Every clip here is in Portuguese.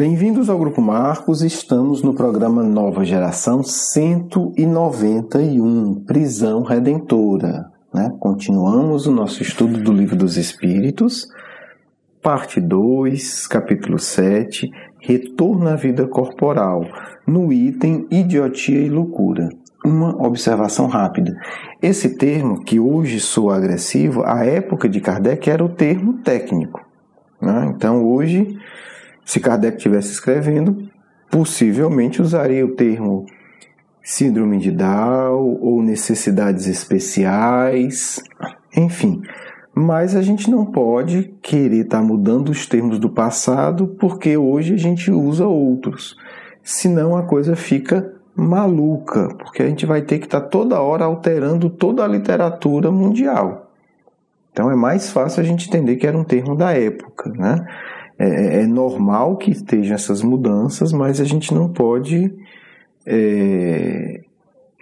Bem-vindos ao Grupo Marcos, estamos no programa Nova Geração 191, Prisão Redentora. Continuamos o nosso estudo do Livro dos Espíritos, parte 2, capítulo 7, Retorno à Vida Corporal, no item Idiotia e Loucura. Uma observação rápida. Esse termo, que hoje soa agressivo, à época de Kardec era o termo técnico. Então, hoje, se Kardec estivesse escrevendo, possivelmente usaria o termo síndrome de Down ou necessidades especiais, enfim. Mas a gente não pode querer estar mudando os termos do passado porque hoje a gente usa outros. Senão a coisa fica maluca, porque a gente vai ter que estar toda hora alterando toda a literatura mundial. Então é mais fácil a gente entender que era um termo da época, né? É normal que estejam essas mudanças, mas a gente não pode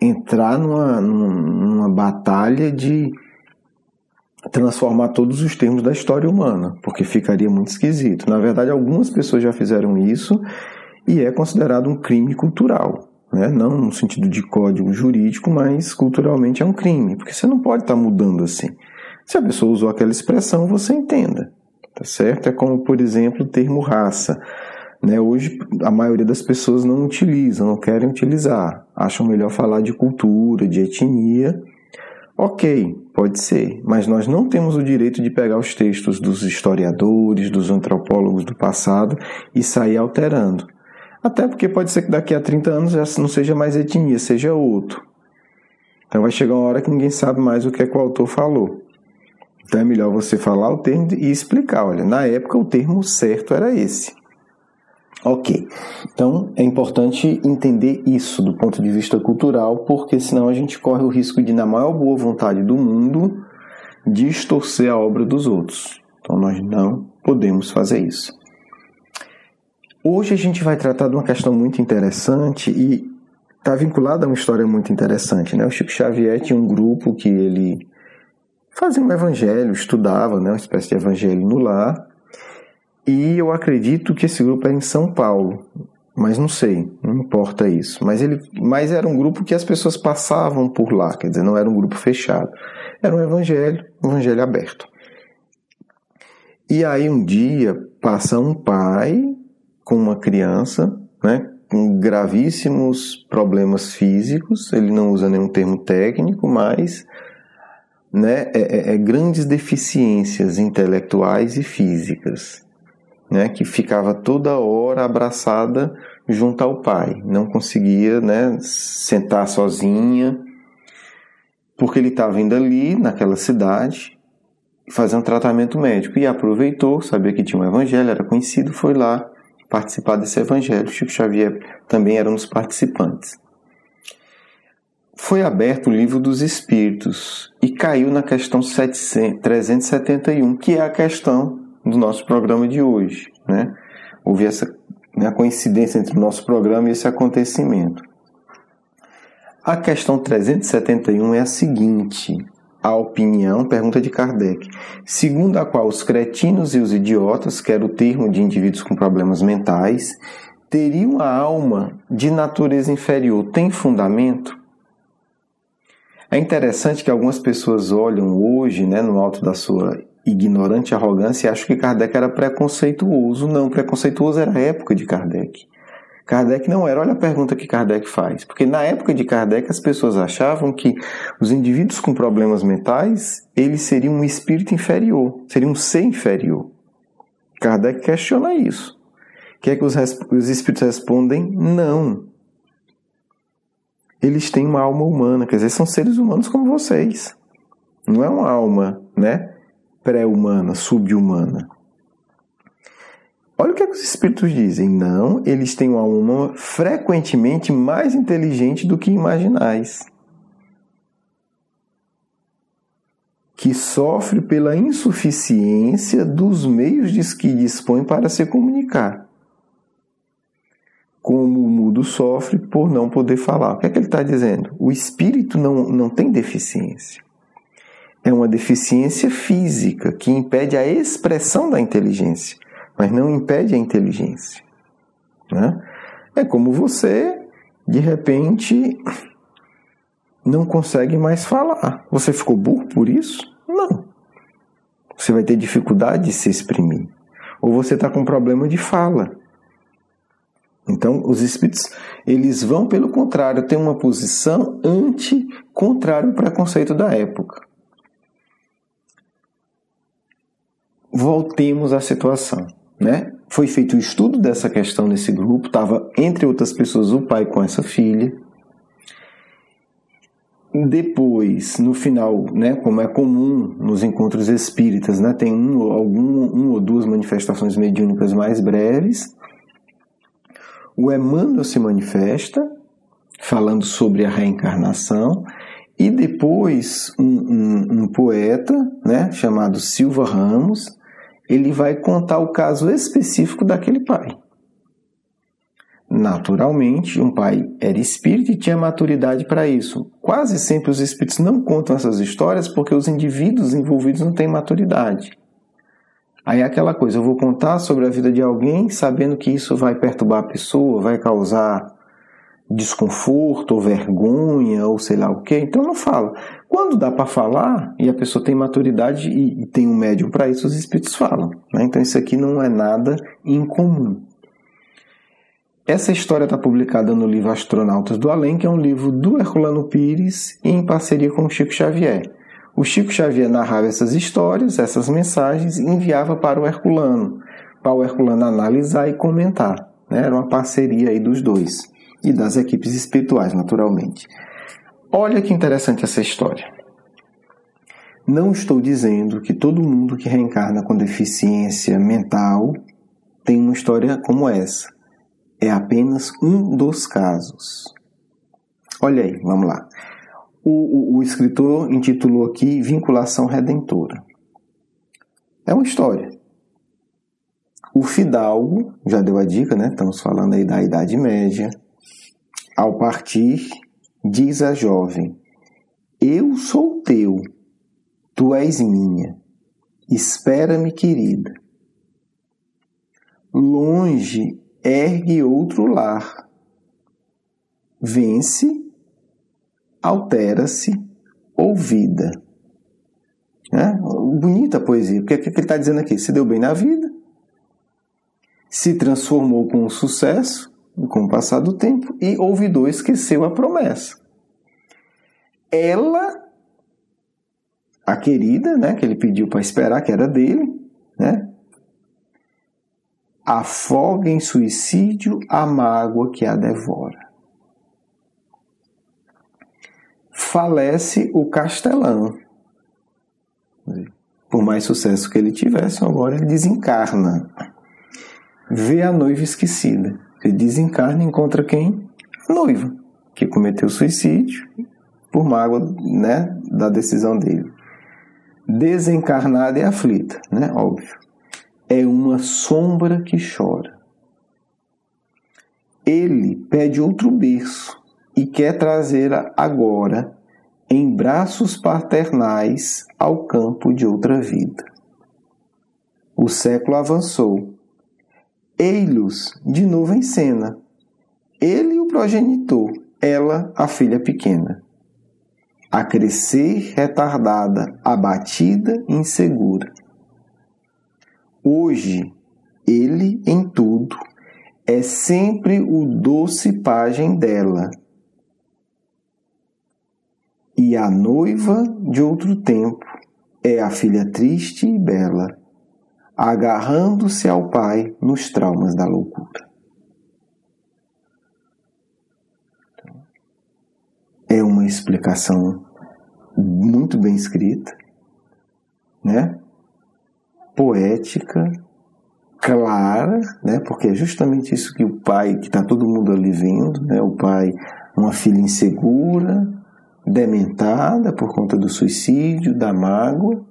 entrar numa batalha de transformar todos os termos da história humana, porque ficaria muito esquisito. Na verdade, algumas pessoas já fizeram isso e é considerado um crime cultural, né? Não no sentido de código jurídico, mas culturalmente é um crime, porque você não pode estar mudando assim. Se a pessoa usou aquela expressão, você entenda. Tá certo? É como, por exemplo, o termo raça. Hoje, a maioria das pessoas não utilizam, não querem utilizar. Acham melhor falar de cultura, de etnia. Ok, pode ser. Mas nós não temos o direito de pegar os textos dos historiadores, dos antropólogos do passado e sair alterando. Até porque pode ser que daqui a 30 anos já não seja mais etnia, seja outro. Então vai chegar uma hora que ninguém sabe mais o que é que o autor falou. Então é melhor você falar o termo e explicar. Olha, na época o termo certo era esse. Ok. Então é importante entender isso do ponto de vista cultural, porque senão a gente corre o risco de, na maior boa vontade do mundo, distorcer a obra dos outros. Então nós não podemos fazer isso. Hoje a gente vai tratar de uma questão muito interessante e está vinculada a uma história muito interessante, né? O Chico Xavier tinha um grupo que ele fazia um evangelho, estudava, uma espécie de evangelho no lar. E eu acredito que esse grupo era em São Paulo, mas não sei, não importa isso. Mas era um grupo que as pessoas passavam por lá, quer dizer, não era um grupo fechado. Era um evangelho aberto. E aí um dia passa um pai com uma criança, com gravíssimos problemas físicos, ele não usa nenhum termo técnico, mas grandes deficiências intelectuais e físicas, que ficava toda hora abraçada junto ao pai, não conseguia sentar sozinha, porque ele estava indo ali naquela cidade fazer um tratamento médico e aproveitou, sabia que tinha um evangelho, era conhecido, foi lá participar desse evangelho. Chico Xavier também era um dos participantes. Foi aberto o Livro dos Espíritos e caiu na questão 371, que é a questão do nosso programa de hoje. Houve essa coincidência entre o nosso programa e esse acontecimento. A questão 371 é a seguinte: a opinião, pergunta de Kardec, segundo a qual os cretinos e os idiotas, que era o termo de indivíduos com problemas mentais, teriam a alma de natureza inferior, tem fundamento? É interessante que algumas pessoas olham hoje, no alto da sua ignorante arrogância, e acham que Kardec era preconceituoso. Não, preconceituoso era a época de Kardec. Kardec não era. Olha a pergunta que Kardec faz. Porque na época de Kardec as pessoas achavam que os indivíduos com problemas mentais, eles seriam um espírito inferior, seriam um ser inferior. Kardec questiona isso. O que é que os espíritos respondem? Não. Eles têm uma alma humana, quer dizer, são seres humanos como vocês. Não é uma alma, pré-humana, sub-humana. Olha o que os espíritos dizem. Não, eles têm uma alma frequentemente mais inteligente do que imaginais, que sofre pela insuficiência dos meios de que dispõe para se comunicar. Como o mudo sofre por não poder falar. O que é que ele está dizendo? O espírito não tem deficiência. É uma deficiência física que impede a expressão da inteligência, mas não impede a inteligência. né? É como você, de repente, não consegue mais falar. Você ficou burro por isso? Não. Você vai ter dificuldade de se exprimir. Ou você está com problema de fala. Então, os espíritos, eles vão, pelo contrário, ter uma posição contrária ao preconceito da época. Voltemos à situação, né? Foi feito o estudo dessa questão nesse grupo, estava, entre outras pessoas, o pai com essa filha. Depois, no final, né, como é comum nos encontros espíritas, né, tem uma ou duas manifestações mediúnicas mais breves. O Emmanuel se manifesta, falando sobre a reencarnação, e depois um poeta, né, chamado Silva Ramos, ele vai contar o caso específico daquele pai. Naturalmente, um pai era espírita e tinha maturidade para isso. Quase sempre os espíritos não contam essas histórias porque os indivíduos envolvidos não têm maturidade. Aí é aquela coisa, eu vou contar sobre a vida de alguém sabendo que isso vai perturbar a pessoa, vai causar desconforto ou vergonha ou sei lá o quê, então não fala. Quando dá para falar e a pessoa tem maturidade e tem um médium para isso, os espíritos falam, né? Então isso aqui não é nada incomum. Essa história está publicada no livro Astronautas do Além, que é um livro do Herculano Pires em parceria com o Chico Xavier. O Chico Xavier narrava essas histórias, essas mensagens, e enviava para o Herculano analisar e comentar, né? Era uma parceria aí dos dois e das equipes espirituais, naturalmente. Olha que interessante essa história. Não estou dizendo que todo mundo que reencarna com deficiência mental tem uma história como essa. É apenas um dos casos. Olha aí, vamos lá. O escritor intitulou aqui Vinculação Redentora. É uma história. O fidalgo, já deu a dica, né? Estamos falando aí da Idade Média. Ao partir, diz a jovem: eu sou teu, tu és minha. Espera-me, querida. Longe ergue outro lar. Vence, altera-se, ouvida. Bonita a poesia, porque o que ele está dizendo aqui? Se deu bem na vida, se transformou com um sucesso, com o passar do tempo, e ouvidor esqueceu a promessa. Ela, a querida, né, que ele pediu para esperar, que era dele, né, afoga em suicídio a mágoa que a devora. Falece o castelão. Por mais sucesso que ele tivesse, agora ele desencarna. Vê a noiva esquecida. Ele desencarna e encontra quem? A noiva, que cometeu suicídio por mágoa, né, da decisão dele. Desencarnada e aflita, né, óbvio. É uma sombra que chora. Ele pede outro berço e quer trazê-la agora em braços paternais ao campo de outra vida. O século avançou. Ei-los de novo em cena. Ele o progenitor, ela a filha pequena. A crescer retardada, abatida, insegura. Hoje, ele em tudo é sempre o doce pajem dela. E a noiva de outro tempo é a filha triste e bela, agarrando-se ao pai nos traumas da loucura. É uma explicação muito bem escrita, né? Poética, clara, né? Porque é justamente isso que o pai, que está todo mundo ali vendo, né? O pai, uma filha insegura, dementada por conta do suicídio, da mágoa,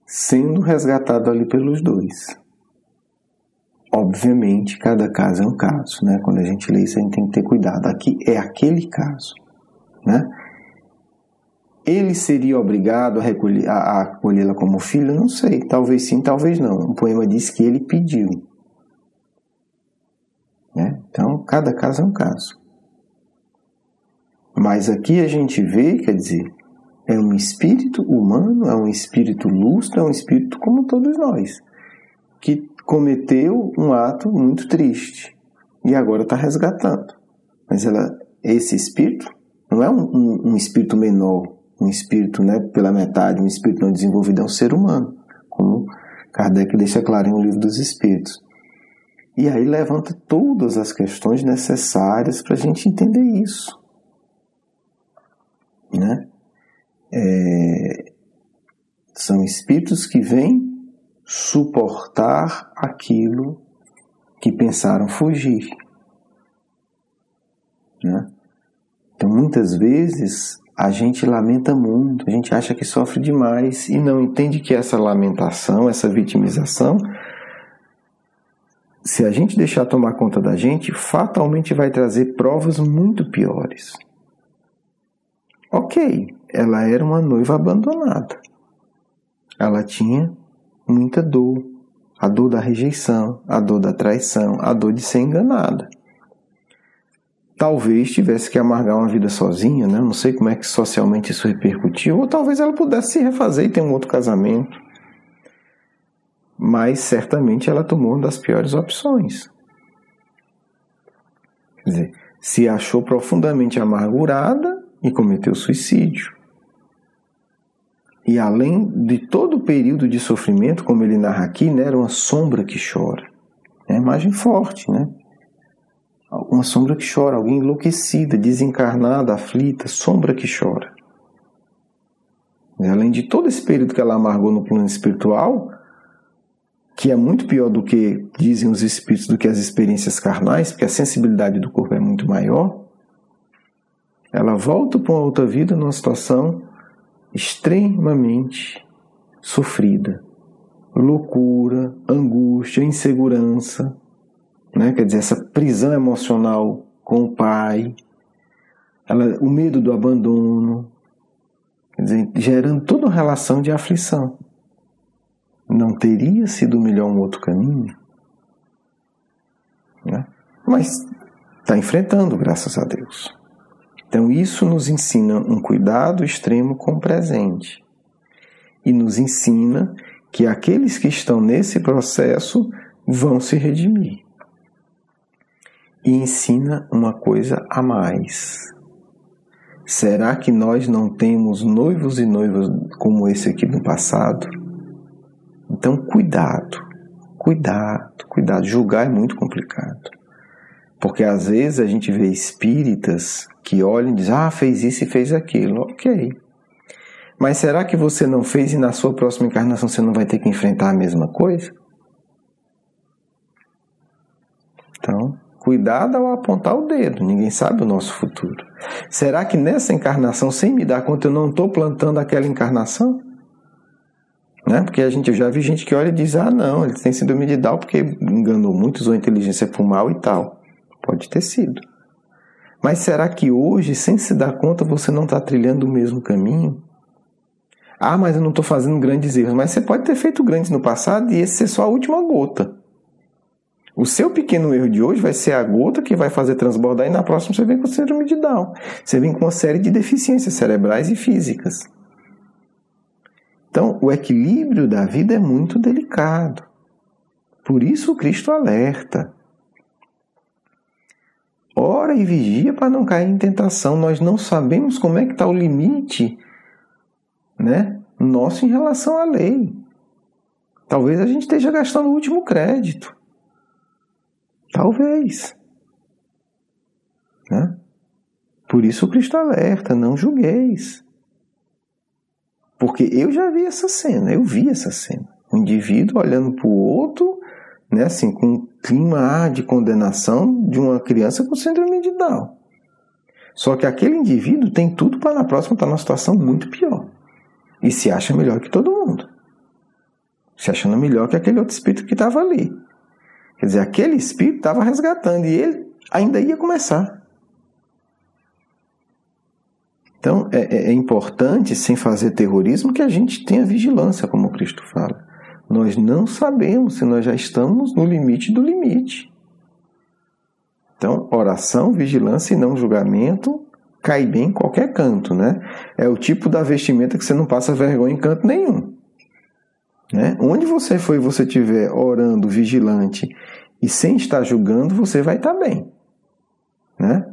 sendo resgatado ali pelos dois. Obviamente, cada caso é um caso, né? Quando a gente lê isso, a gente tem que ter cuidado. Aqui é aquele caso, né? Ele seria obrigado a acolhê-la como filho? Não sei. Talvez sim, talvez não. O poema diz que ele pediu. né? Então, cada caso é um caso. Mas aqui a gente vê, quer dizer, é um espírito humano, é um espírito lúcido, é um espírito como todos nós, que cometeu um ato muito triste e agora está resgatando. Mas esse espírito não é um espírito menor, um espírito, né, pela metade, um espírito não desenvolvido, é um ser humano, como Kardec deixa claro em O Livro dos Espíritos. E aí levanta todas as questões necessárias para a gente entender isso, né? São espíritos que vêm suportar aquilo que pensaram fugir, né? Então, muitas vezes, a gente lamenta muito, a gente acha que sofre demais e não entende que essa lamentação, essa vitimização, se a gente deixar tomar conta da gente, fatalmente vai trazer provas muito piores. Ok, ela era uma noiva abandonada. Ela tinha muita dor. A dor da rejeição, a dor da traição, a dor de ser enganada. Talvez tivesse que amargar uma vida sozinha, né? Não sei como é que socialmente isso repercutiu, ou talvez ela pudesse se refazer e ter um outro casamento. Mas certamente ela tomou uma das piores opções. Quer dizer, se achou profundamente amargurada e cometeu suicídio. E além de todo o período de sofrimento, como ele narra aqui, né, era uma sombra que chora. É uma imagem forte, né? Uma sombra que chora, alguém enlouquecida, desencarnada, aflita, sombra que chora. E além de todo esse período que ela amargou no plano espiritual, que é muito pior do que dizem os espíritos, do que as experiências carnais, porque a sensibilidade do corpo é muito maior, ela volta para uma outra vida numa situação extremamente sofrida. Loucura, angústia, insegurança, né? Quer dizer, essa prisão emocional com o pai, o medo do abandono, quer dizer, gerando toda uma relação de aflição. Não teria sido melhor um outro caminho? Né? Mas está enfrentando, graças a Deus. Então isso nos ensina um cuidado extremo com o presente. E nos ensina que aqueles que estão nesse processo vão se redimir. E ensina uma coisa a mais. Será que nós não temos noivos e noivas como esse aqui no passado? Então, cuidado. Julgar é muito complicado. Porque às vezes a gente vê espíritas que olham e dizem, fez isso e fez aquilo. Ok. Mas será que você não fez e na sua próxima encarnação você não vai ter que enfrentar a mesma coisa? Então, cuidado ao apontar o dedo. Ninguém sabe o nosso futuro. Será que nessa encarnação, sem me dar conta, eu não estou plantando aquela encarnação? Né? Porque eu já vi gente que olha e diz, não, ele tem síndrome de Down porque enganou muitos, usou inteligência por mal e tal. Pode ter sido. Mas será que hoje, sem se dar conta, você não está trilhando o mesmo caminho? Mas eu não estou fazendo grandes erros. Mas você pode ter feito grandes no passado e esse ser só a última gota. O seu pequeno erro de hoje vai ser a gota que vai fazer transbordar e na próxima você vem com síndrome de Down. Você vem com uma série de deficiências cerebrais e físicas. Então, o equilíbrio da vida é muito delicado. Por isso o Cristo alerta. Ora e vigia para não cair em tentação. Nós não sabemos como é que está o limite, né, nosso em relação à lei. Talvez a gente esteja gastando o último crédito. Talvez. Né? Por isso o Cristo alerta, não julgueis. Porque eu já vi essa cena, Um indivíduo olhando para o outro, né, assim, com um clima de condenação de uma criança com síndrome de Down. Só que aquele indivíduo tem tudo para na próxima estar numa situação muito pior. E se acha melhor que todo mundo. Se achando melhor que aquele outro espírito que estava ali. Quer dizer, aquele espírito estava resgatando e ele ainda ia começar. Então, é importante, sem fazer terrorismo, que a gente tenha vigilância, como o Cristo fala. Nós não sabemos se nós já estamos no limite do limite. Então, oração, vigilância e não julgamento cai bem em qualquer canto, né? É o tipo da vestimenta que você não passa vergonha em canto nenhum. Né? Onde você for e você estiver orando, vigilante e sem estar julgando, você vai estar bem. Né?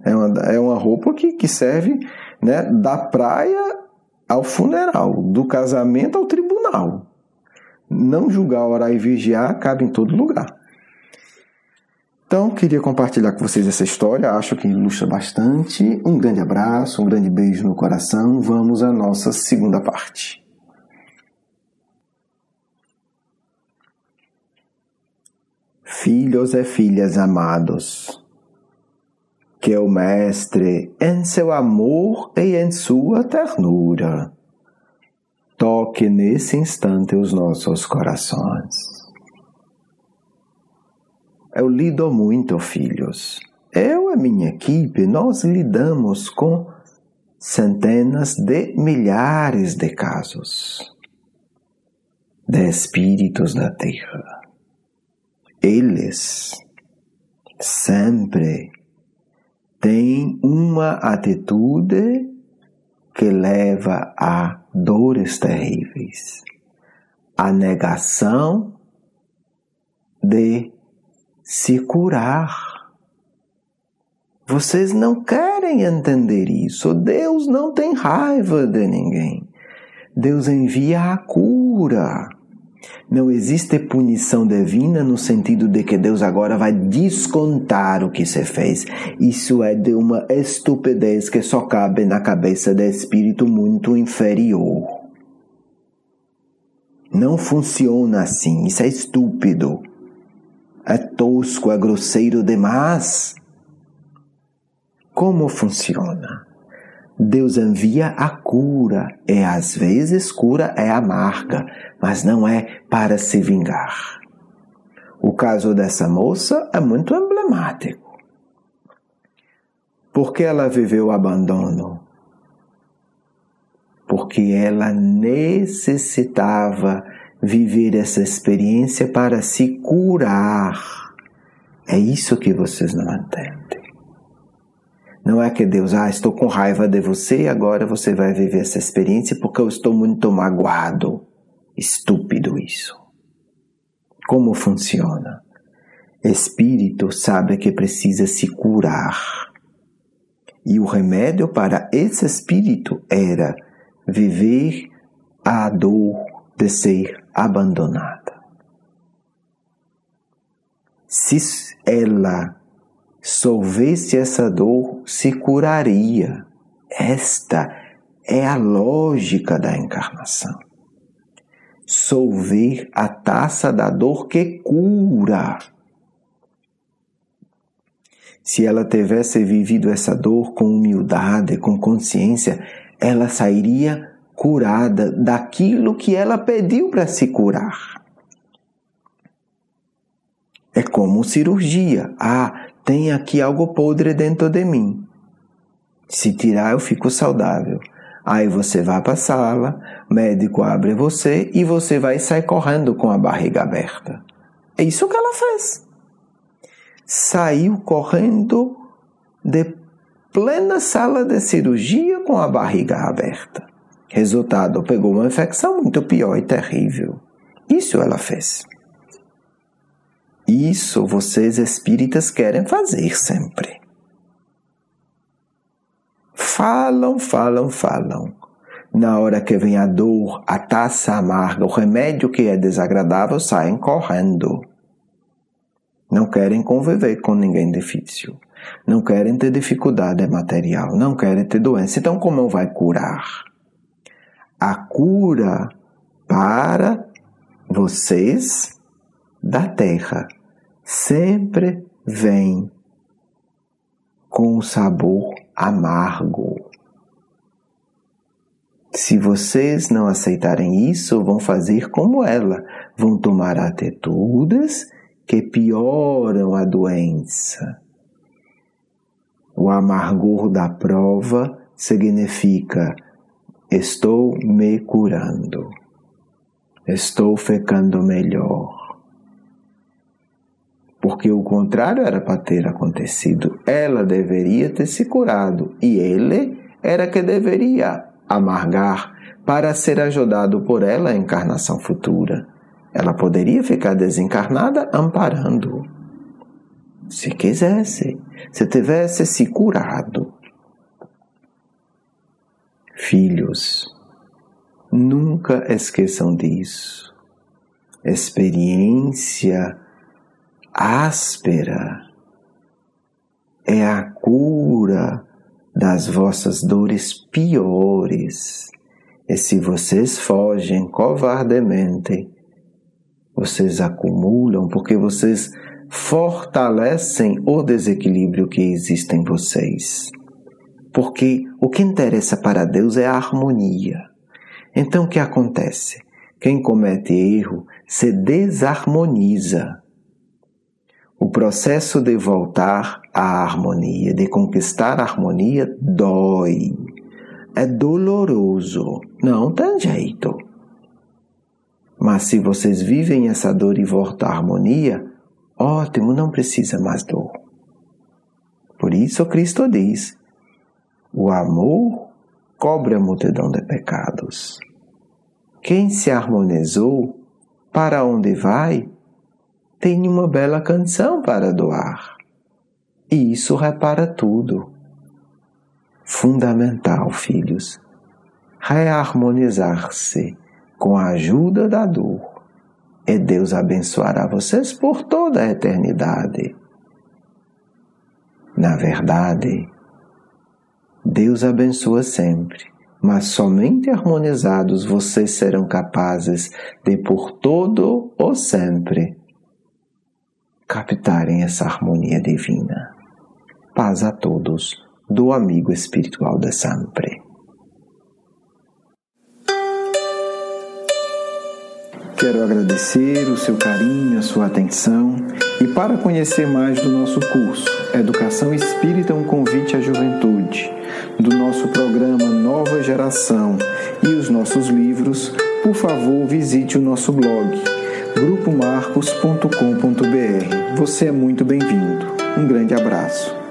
É uma roupa que serve, né, da praia ao funeral, do casamento ao tribunal. Não julgar, orar e vigiar cabe em todo lugar. Então, queria compartilhar com vocês essa história, acho que ilustra bastante. Um grande abraço, um grande beijo no coração. Vamos à nossa segunda parte. Filhos e filhas amados, que o Mestre, em seu amor e em sua ternura, toque nesse instante os nossos corações. Eu lido muito, filhos. Eu e minha equipe, nós lidamos com centenas de milhares de casos de espíritos da Terra. Eles sempre têm uma atitude que leva a dores terríveis, a negação de se curar. Vocês não querem entender isso. Deus não tem raiva de ninguém. Deus envia a cura. Não existe punição divina no sentido de que Deus agora vai descontar o que você fez. Isso é de uma estupidez que só cabe na cabeça de espírito muito inferior. Não funciona assim. Isso é estúpido. É tosco, é grosseiro demais. Como funciona? Deus envia a cura, e às vezes cura é amarga, mas não é para se vingar. O caso dessa moça é muito emblemático. Por que ela viveu o abandono? Porque ela necessitava viver essa experiência para se curar. É isso que vocês não entendem. Não é que Deus, estou com raiva de você, agora você vai viver essa experiência porque eu estou muito magoado. Estúpido isso. Como funciona? Espírito sabe que precisa se curar. E o remédio para esse espírito era viver a dor de ser abandonada. Se ela soubesse essa dor, se curaria. Esta é a lógica da encarnação. Solver a taça da dor que cura. Se ela tivesse vivido essa dor com humildade, com consciência, ela sairia curada daquilo que ela pediu para se curar. É como cirurgia. Tem aqui algo podre dentro de mim. Se tirar, eu fico saudável. Aí você vai para a sala, o médico abre você e você vai sair correndo com a barriga aberta. É isso que ela fez. Saiu correndo de plena sala de cirurgia com a barriga aberta. Resultado, pegou uma infecção muito pior e terrível. Isso ela fez. Isso vocês espíritas querem fazer sempre. Falam. Na hora que vem a dor, a taça amarga, o remédio que é desagradável, saem correndo. Não querem conviver com ninguém difícil. Não querem ter dificuldade material. Não querem ter doença. Então, como vai curar? A cura para vocês da Terra sempre vem com um sabor amargo. Se vocês não aceitarem isso, vão fazer como ela. Vão tomar atitudes que pioram a doença. O amargor da prova significa: estou me curando. Estou ficando melhor. porque o contrário era para ter acontecido. Ela deveria ter se curado e ele era que deveria amargar para ser ajudado por ela a encarnação futura. Ela poderia ficar desencarnada amparando. Se quisesse, se tivesse se curado. Filhos, nunca esqueçam disso. Experiência áspera é a cura das vossas dores piores. E se vocês fogem covardemente, vocês acumulam porque vocês fortalecem o desequilíbrio que existe em vocês. Porque o que interessa para Deus é a harmonia. Então o que acontece? Quem comete erro se desarmoniza. O processo de voltar à harmonia, de conquistar a harmonia, dói. É doloroso. Não tem jeito. Mas se vocês vivem essa dor e voltam à harmonia, ótimo, não precisa mais dor. Por isso Cristo diz, o amor cobre a multidão de pecados. Quem se harmonizou, para onde vai, tem uma bela canção para doar. E isso repara tudo. Fundamental, filhos, reharmonizar-se com a ajuda da dor. E Deus abençoará vocês por toda a eternidade. Na verdade, Deus abençoa sempre, mas somente harmonizados vocês serão capazes de, por todo ou sempre, captarem essa harmonia divina. Paz a todos, do amigo espiritual de sempre. Quero agradecer o seu carinho, a sua atenção e para conhecer mais do nosso curso Educação Espírita, um convite à juventude, do nosso programa Nova Geração e os nossos livros, por favor visite o nosso blog grupomarcos.com.br. Você é muito bem-vindo. Um grande abraço.